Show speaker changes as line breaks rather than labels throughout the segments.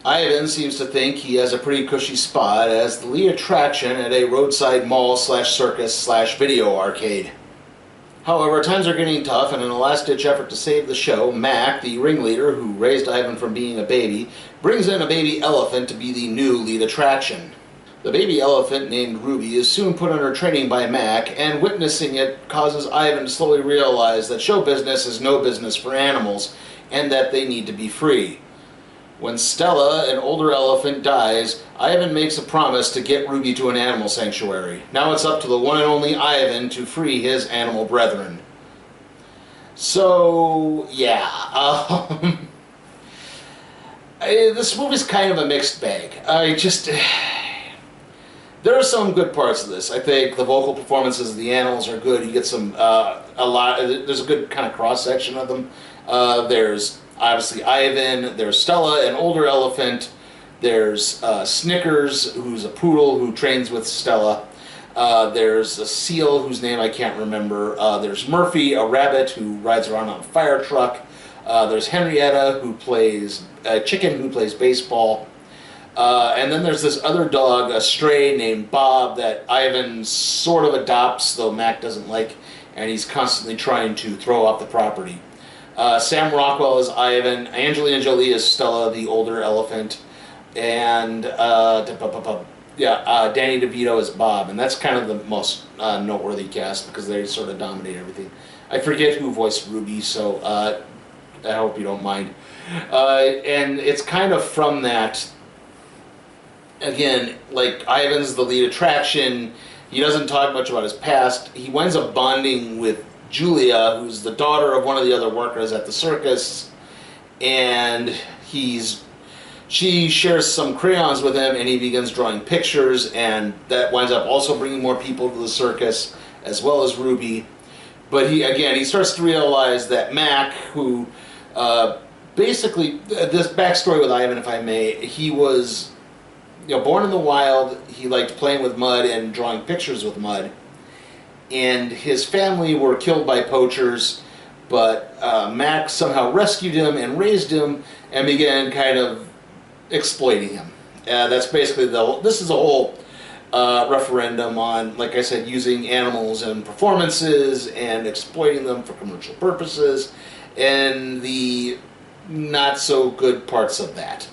Ivan seems to think he has a pretty cushy spot as the lead attraction at a roadside mall slash circus slash video arcade. However, times are getting tough, and in a last-ditch effort to save the show, Mac, the ringleader who raised Ivan from being a baby, brings in a baby elephant to be the new lead attraction. The baby elephant, named Ruby, is soon put under training by Mac, and witnessing it causes Ivan to slowly realize that show business is no business for animals, and that they need to be free. When Stella, an older elephant, dies, Ivan makes a promise to get Ruby to an animal sanctuary. Now it's up to the one and only Ivan to free his animal brethren. So, yeah. This movie's kind of a mixed bag. There are some good parts of this. I think the vocal performances of the animals are good. You get there's a good kind of cross-section of them. There's obviously Ivan, there's Stella, an older elephant, there's Snickers, who's a poodle who trains with Stella, there's a seal whose name I can't remember, there's Murphy, a rabbit who rides around on a fire truck, there's Henrietta, who plays a chicken who plays baseball, and then there's this other dog, a stray named Bob, that Ivan sort of adopts, though Mac doesn't like, and he's constantly trying to throw off the property. Sam Rockwell is Ivan, Angelina Jolie is Stella, the older elephant, and Danny DeVito is Bob, and that's kind of the most noteworthy cast because they sort of dominate everything. I forget who voiced Ruby, so I hope you don't mind. And it's kind of from that, again, like Ivan's the lead attraction, he doesn't talk much about his past, he winds up bonding with Julia, who's the daughter of one of the other workers at the circus, and she shares some crayons with him, and he begins drawing pictures, and that winds up also bringing more people to the circus, as well as Ruby. But he starts to realize that Mac, who basically, this backstory with Ivan, if I may, he was born in the wild, he liked playing with mud and drawing pictures with mud. And his family were killed by poachers, but Mac somehow rescued him and raised him and began kind of exploiting him. That's basically this is a whole referendum on, like I said, using animals in performances and exploiting them for commercial purposes, and the not so good parts of that.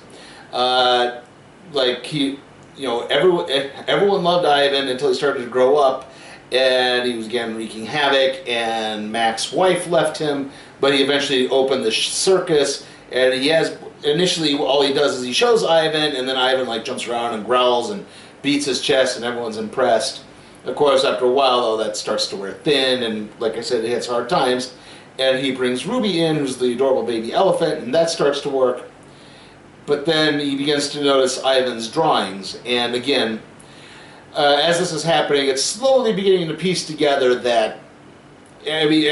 Everyone loved Ivan until he started to grow up, and he was again wreaking havoc, and Mac's wife left him, but he eventually opened the circus, and initially all he does is he shows Ivan, and then Ivan jumps around and growls and beats his chest, and everyone's impressed. Of course, after a while, though, that starts to wear thin, and like I said, it hits hard times, and he brings Ruby in, who's the adorable baby elephant, and that starts to work. But then he begins to notice Ivan's drawings, and again, as this is happening, it's slowly beginning to piece together that, Julie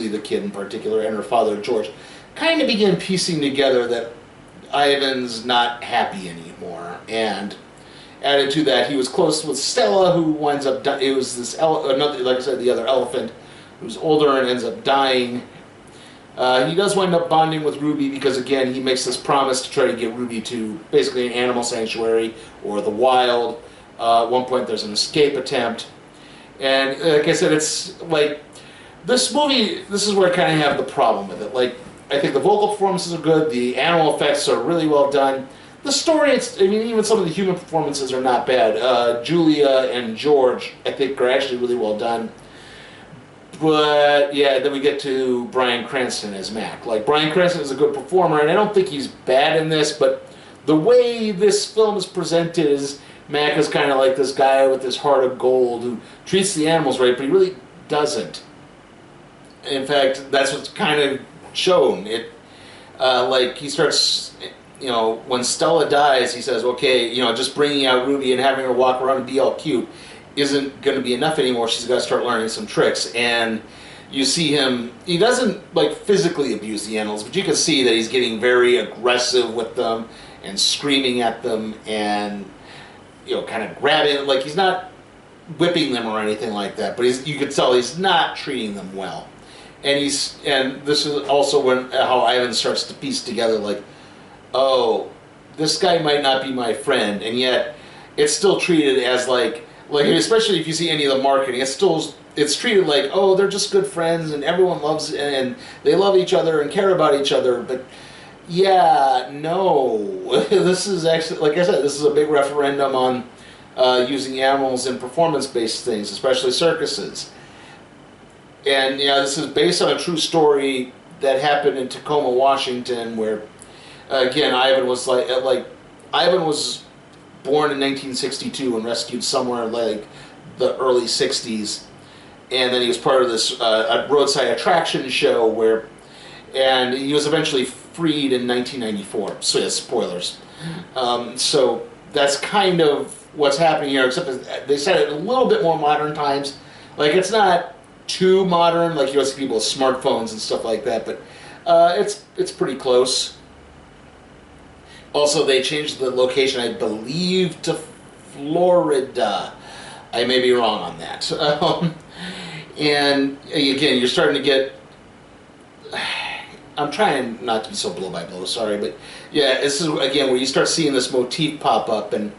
the kid in particular, and her father George, kind of begin piecing together that Ivan's not happy anymore. And added to that, he was close with Stella, who winds up it was this like I said, the other elephant, who's older and ends up dying. He does wind up bonding with Ruby because, again, he makes this promise to try to get Ruby to basically an animal sanctuary or the wild. At one point there's an escape attempt. And like I said, it's like, this movie, this is where I kind of have the problem with it. I think the vocal performances are good, the animal effects are really well done. The story, even some of the human performances are not bad. Julia and George, I think, are actually really well done. But, yeah, then we get to Bryan Cranston as Mac. Bryan Cranston is a good performer, and I don't think he's bad in this, but the way this film is presented is Mac is kind of like this guy with this heart of gold who treats the animals right, but he really doesn't. In fact, that's what's kind of shown. He starts, when Stella dies, he says, okay, just bringing out Ruby and having her walk around and be all cute isn't going to be enough anymore. She's got to start learning some tricks. And you see him, he doesn't physically abuse the animals, but you can see that he's getting very aggressive with them and screaming at them and kind of grabbing, he's not whipping them or anything like that, but you could tell he's not treating them well. and this is also when how Ivan starts to piece together, like, oh, this guy might not be my friend, and yet it's still treated as like especially if you see any of the marketing, it's treated like, oh, they're just good friends and everyone loves and they love each other and care about each other. But yeah, no, this is actually, like I said, this is a big referendum on using animals in performance-based things, especially circuses. And this is based on a true story that happened in Tacoma, Washington, where again Ivan was Ivan was born in 1962 and rescued somewhere like the early 60s, and then he was part of this a roadside attraction show and he was eventually freed in 1994. So yeah, spoilers. So that's kind of what's happening here, except they said it in a little bit more modern times. Like, it's not too modern, like you see people with smartphones and stuff like that, but it's pretty close. Also, they changed the location, I believe, to Florida. I may be wrong on that. And again, you're starting to get... I'm trying not to be so blow by blow, sorry, but yeah, this is, again, where you start seeing this motif pop up, and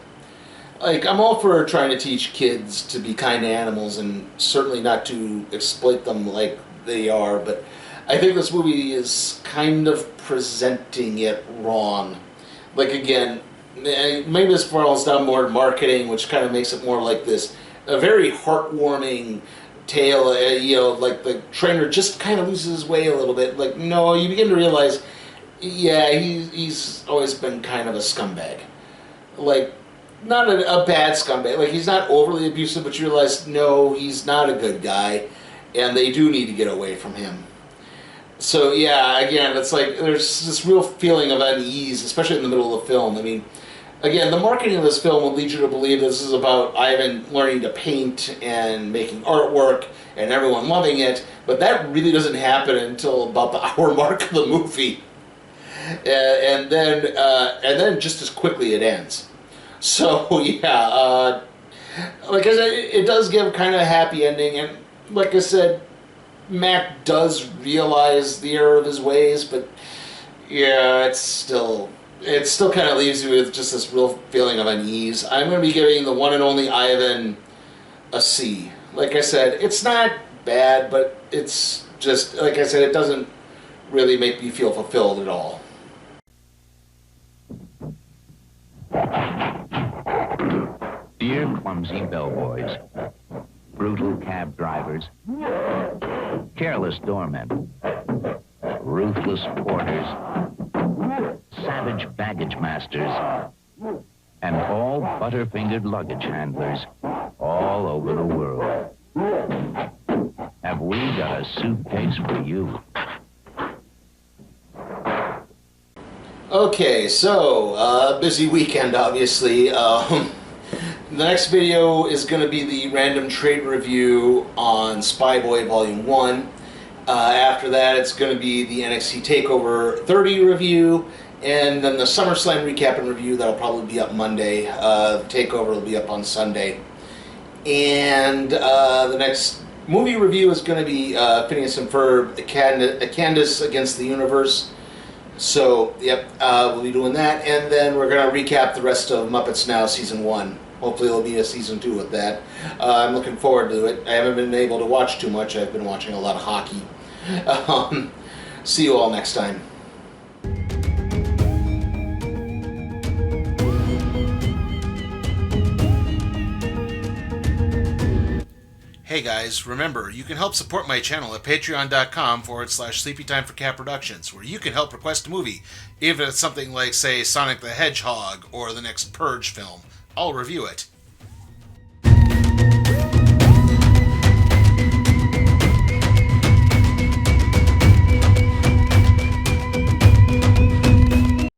like, I'm all for trying to teach kids to be kind to animals and certainly not to exploit them like they are, but I think this movie is kind of presenting it wrong. Like, again, maybe this falls down more to marketing, which kind of makes it more like this, a very heartwarming tale, like the trainer just kind of loses his way a little bit. Like, no, you begin to realize, yeah, he's always been kind of a scumbag. Like, not a bad scumbag. Like, he's not overly abusive, but you realize, no, he's not a good guy, and they do need to get away from him. So, yeah, again, it's like there's this real feeling of unease, especially in the middle of the film. I mean, again, the marketing of this film will lead you to believe this is about Ivan learning to paint and making artwork and everyone loving it, but that really doesn't happen until about the hour mark of the movie. And then just as quickly it ends. So, yeah, like I said, it does give kind of a happy ending, and like I said, Mac does realize the error of his ways, but yeah, it still kind of leaves you with just this real feeling of unease. I'm going to be giving the one and only Ivan a C. Like I said, it's not bad, but it's just, like I said, it doesn't really make me feel fulfilled at all.
Dear clumsy bellboys, brutal cab drivers, careless doormen, ruthless porters, savage baggage masters, and all butter-fingered luggage handlers all over the world. Have we got a suitcase for you?
Okay, so, busy weekend, obviously. The next video is going to be the random trade review on Spy Boy Volume 1. After that, it's going to be the NXT TakeOver 30 review, and then the SummerSlam recap and review. That'll probably be up Monday. TakeOver will be up on Sunday. And the next movie review is going to be Phineas and Ferb, Candace Against the Universe. So, yep, we'll be doing that. And then we're going to recap the rest of Muppets Now Season 1. Hopefully there'll be a Season 2 with that. I'm looking forward to it. I haven't been able to watch too much. I've been watching a lot of hockey. See you all next time. Hey guys, remember, you can help support my channel at patreon.com/sleepytimeforcat productions, where you can help request a movie, even if it's something like, say, Sonic the Hedgehog or the next Purge film. I'll review it.